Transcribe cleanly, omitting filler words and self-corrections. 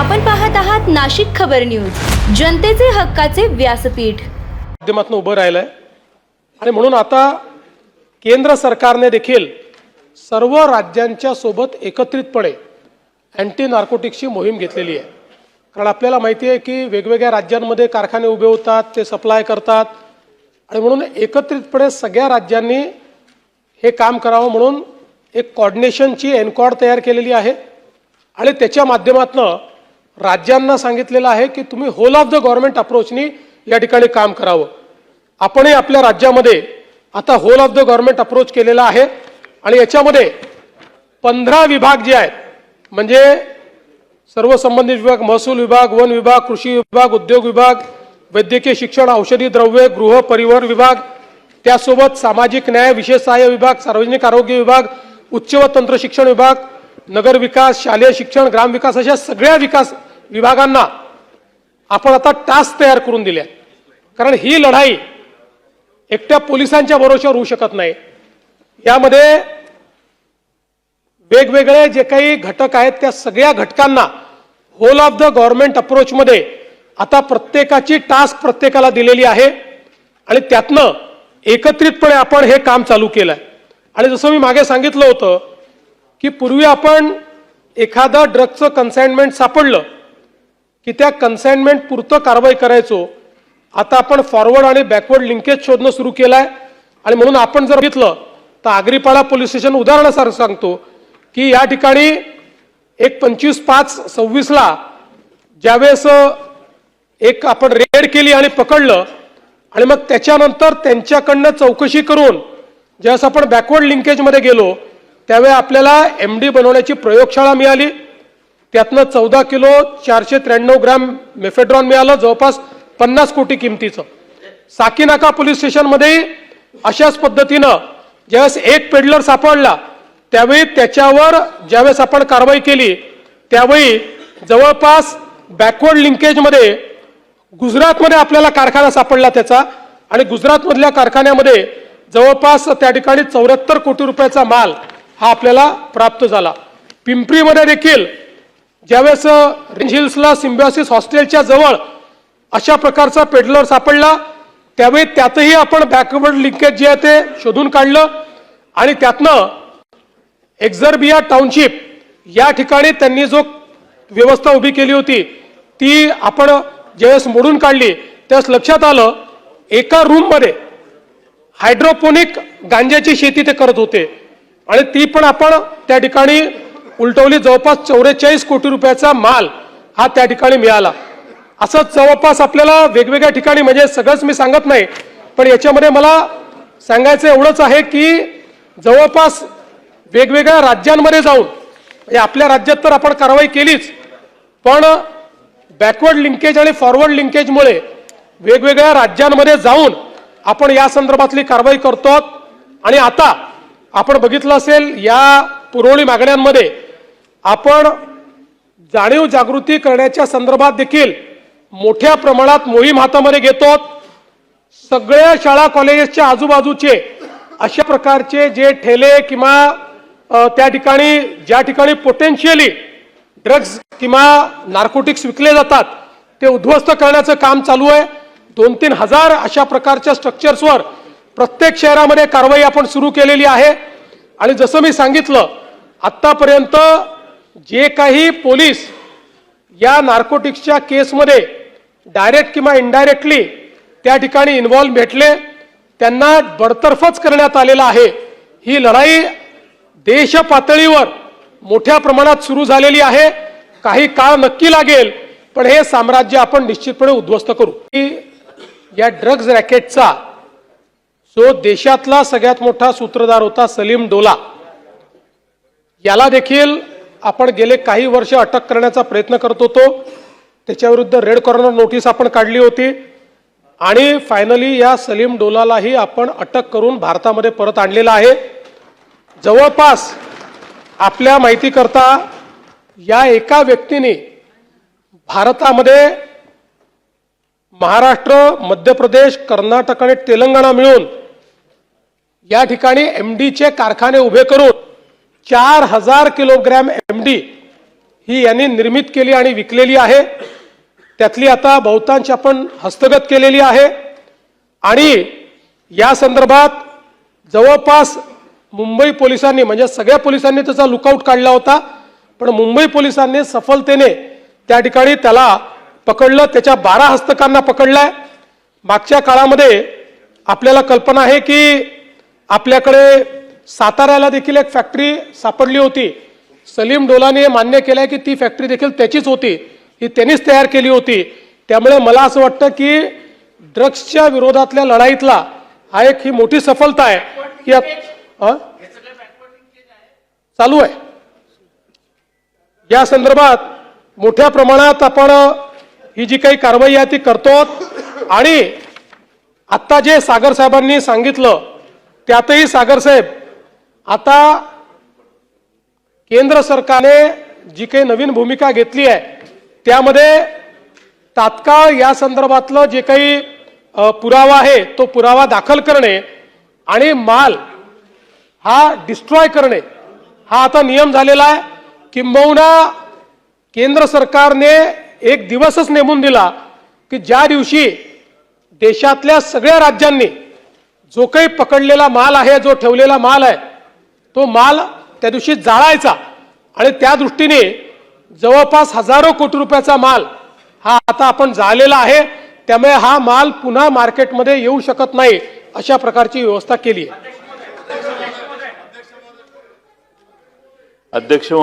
आपण पाहत आहात नाशिक खबर न्यूज, जनतेचे हक्काचे व्यासपीठ. माध्यमातून उभं राहिलंय आणि म्हणून आता केंद्र सरकारने देखील सर्व राज्यांच्या सोबत एकत्रितपणे अँटी नार्कोटिक्सची मोहीम घेतलेली आहे. कारण आपल्याला माहिती आहे की वेगवेगळ्या राज्यांमध्ये कारखाने उभे होतात, ते सप्लाय करतात आणि म्हणून एकत्रितपणे सगळ्या राज्यांनी हे काम करावं म्हणून एक कोऑर्डिनेशनची एनकॉर्ड तयार केलेली आहे आणि त्याच्या माध्यमातून राज्यांना सांगितलेलं आहे की तुम्ही होल ऑफ द गव्हर्नमेंट अप्रोचनी या ठिकाणी काम करावं. आपणही आपल्या राज्यामध्ये आता whole of the government approach केलेला आहे आणि याच्यामध्ये 15 विभाग जे आहेत म्हणजे सर्व संबंधित विभाग, महसूल विभाग, वन विभाग, कृषी विभाग, उद्योग विभाग, वैद्यकीय शिक्षण, औषधी द्रव्ये, गृह परिवहन विभाग, त्यासोबत सामाजिक न्याय, विशेष सहाय्य विभाग, सार्वजनिक आरोग्य विभाग, उच्च व तंत्र शिक्षण विभाग, नगर विकास, शालेय शिक्षण, ग्राम विकास अशा सगळ्या विकास विभागांना आपण आता टास्क तयार करून दिल्या. कारण ही लढाई एकट्या पोलिसांच्या भरोश्यावर होऊ शकत नाही. यामध्ये वेगवेगळे जे काही घटक आहेत त्या सगळ्या घटकांना होल ऑफ द गव्हर्नमेंट अप्रोचमध्ये आता प्रत्येकाची टास्क प्रत्येकाला दिलेली आहे आणि त्यातनं एकत्रितपणे आपण हे काम चालू केलंय. आणि जसं मी मागे सांगितलं होतं की पूर्वी आपण एखादा ड्रगचं कन्साइनमेंट सापडलं की त्या कन्साइनमेंट पुरतं कारवाई करायचो. आता आपण फॉरवर्ड आणि बॅकवर्ड लिंकेज शोधणं सुरू केलंय आणि म्हणून आपण जर बघितलं तर आगरीपाडा पोलीस स्टेशन उदाहरणासारखं सांगतो की या ठिकाणी एक 25/5/26 ज्यावेळेस एक आपण रेड केली आणि पकडलं आणि मग त्याच्यानंतर त्यांच्याकडनं चौकशी करून ज्यावेळेस आपण बॅकवर्ड लिंकेजमध्ये गेलो त्यावेळी आपल्याला MD बनवण्याची प्रयोगशाळा मिळाली. त्यातनं 14 किलो 493 ग्रॅम मेफेड्रॉन मिळालं, जवळपास 50 कोटी किमतीचं. साकीनाका पोलीस स्टेशनमध्ये अशाच पद्धतीनं ज्यावेळेस एक पेडलर सापडला त्यावेळी त्याच्यावर ज्यावेळेस आपण कारवाई केली त्यावेळी जवळपास बॅकवर्ड लिंकेजमध्ये गुजरातमध्ये आपल्याला कारखाना सापडला त्याचा आणि गुजरातमधल्या कारखान्यामध्ये जवळपास त्या ठिकाणी 74 कोटी रुपयाचा माल हा आपल्याला प्राप्त झाला. पिंपरीमध्ये देखील ज्यावेळेस रेंज हिल्सला सिम्बायोसिस हॉस्टेलच्या जवळ अशा प्रकारचा पेडलर सापडला त्यावेळी त्यातही आपण बॅकवर्ड लिंकेज जे आहे ते शोधून काढलं आणि त्यातनं एक्झर्बिया टाउनशिप या ठिकाणी त्यांनी जो व्यवस्था उभी केली होती ती आपण ज्यावेळेस मोडून काढली त्यावेळेस लक्षात आलं एका रूममध्ये हायड्रोपोनिक गांजाची शेती ते करत होते आणि ती पण आपण त्या ठिकाणी उलटवली. जवळपास 44 कोटी रुपयाचा माल हा त्या ठिकाणी मिळाला. असं जवळपास आपल्याला वेगवेगळ्या ठिकाणी म्हणजे सगळंच मी सांगत नाही पण याच्यामध्ये मला सांगायचं एवढंच आहे की जवळपास वेगवेगळ्या राज्यांमध्ये जाऊन म्हणजे आपल्या राज्यात तर आपण कारवाई केलीच पण बॅकवर्ड लिंकेज आणि फॉरवर्ड लिंकेजमुळे वेगवेगळ्या राज्यांमध्ये जाऊन आपण या संदर्भातली कारवाई करतो. आणि आता आपण बघितलं असेल या पुरवणी मागण्यांमध्ये आपण जाणीव जागृती करण्याच्या संदर्भात देखील मोठ्या प्रमाणात मोहीम हातामध्ये घेतो. सगळ्या शाळा कॉलेजेसच्या आजूबाजूचे अशा प्रकारचे जे ठेले किंवा त्या ठिकाणी ज्या ठिकाणी पोटेन्शियली ड्रग्ज किंवा नार्कोटिक्स विकले जातात ते उद्ध्वस्त करण्याचं काम चालू आहे. 2-3 हजार अशा प्रकारच्या स्ट्रक्चर्सवर प्रत्येक शहरामध्ये कारवाई आपण सुरू केलेली आहे. आणि जसं मी सांगितलं आत्तापर्यंत जे काही पोलीस या नार्कोटिक्सच्या केसमध्ये डायरेक्ट किंवा इनडायरेक्टली त्या ठिकाणी इन्व्हॉल्व भेटले त्यांना बडतर्फच करण्यात आलेला आहे. ही लढाई देश पातळीवर मोठ्या प्रमाणात सुरू झालेली आहे. काही काळ नक्की लागेल पण हे साम्राज्य आपण निश्चितपणे उद्ध्वस्त करू. या ड्रग्ज रॅकेटचा जो देशातला सगळ्यात मोठा सूत्रधार होता सलीम डोला याला देखील आपण गेले काही वर्ष अटक करण्याचा प्रयत्न करत होतो. त्याच्याविरुद्ध रेड कॉर्नर नोटीस आपण काढली होती आणि फायनली या सलीम डोलालाही आपण अटक करून भारतामध्ये परत आणलेला आहे. जवळपास आपल्या माहितीकरता या एका व्यक्तीने भारतामध्ये महाराष्ट्र, मध्य प्रदेश, कर्नाटक आणि तेलंगणा मिळून या ठिकाणी MDचे कारखाने उभे करून 4000 किलोग्रॅम MD ही यांनी निर्मित केली आणि विकलेली आहे. त्यातली आता बहुतांश आपण हस्तगत केलेली आहे आणि या संदर्भात जवळपास मुंबई पोलिसांनी म्हणजे सगळ्या पोलिसांनी त्याचा लुकआउट काढला होता, पण मुंबई पोलिसांनी सफलतेने त्या ठिकाणी त्याला पकडलं. त्याच्या 12 हस्तकांना पकडलाय. मागच्या काळामध्ये आपल्याला कल्पना आहे की आपल्याकडे साताऱ्याला देखील एक फॅक्टरी सापडली होती. सलीम डोलाने मान्य केलंय की ती फॅक्टरी देखील त्याचीच होती, ही त्यांनीच तयार केली होती. त्यामुळे मला असं वाटतं की ड्रग्सच्या विरोधातल्या लढाईतला हा एक ही मोठी सफलता आहे की चालू आहे. या संदर्भात मोठ्या प्रमाणात आपण ही जी काही कारवाई आहे ती करतो आणि आता जे सागर साहेबांनी सांगितलं त्यातही सागर साहेब, आता केंद्र सरकारने जी काही नवीन भूमिका घेतली आहे त्यामध्ये तात्काळ या संदर्भातलं जे काही पुरावा आहे तो पुरावा दाखल करणे आणि माल हा डिस्ट्रॉय करणे हा आता नियम झालेला आहे. किंबहुना केंद्र सरकारने एक दिवसच नेमून दिला की ज्या दिवशी देशातल्या सगळ्या राज्यांनी जो काही पकडलेला माल आहे, जो ठेवलेला माल आहे, तो माल त्या दिवशी जाळायचा आणि त्या दृष्टीने जवळपास हजारो कोटी रुपयाचा माल हा आता आपण जाळलेला आहे. त्यामुळे हा माल पुन्हा मार्केटमध्ये येऊ शकत नाही अशा प्रकारची व्यवस्था केली आहे. अध्यक्ष